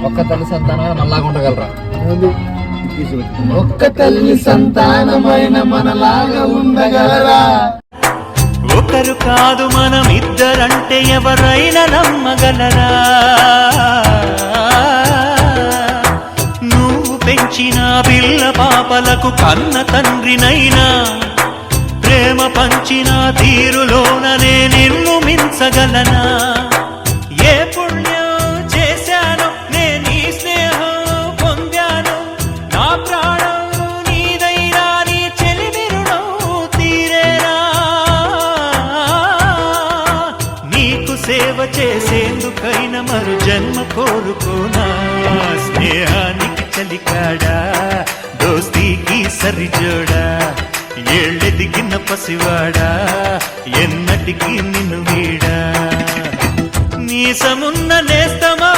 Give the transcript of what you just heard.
ఒక్క తల్లి సంతానమైన మనలాగా ఉండగలరా? ఒక్క తల్లి సంతానమైన మనలాగా ఉండగలరా? ఒకరు కాదు మనం ఇద్దరంటే ఎవరైనా నమ్మగలరా? నువ్వు పెంచిన పిల్ల పాపలకు కన్న తండ్రినైనా ప్రేమ పంచిన తీరులోననే నిన్ను మించగలనా? ఏ పుణ్యం చేశాను నేను ఈ స్నేహం పొందాను, నా ప్రాణం నీదైనా నీ చెలిమిరుణం తీరేనా? నీకు సేవ చేసేందుకైనా మరు జన్మ కోరుకోనా? స్నేహానికి చలికాడా, దోస్తీకి సరిజోడా, ఏళ్ళెదిగిన పసివాడా, ఎన్నటికీ నిన్ను వీడా? నీసమున్న నేస్తమా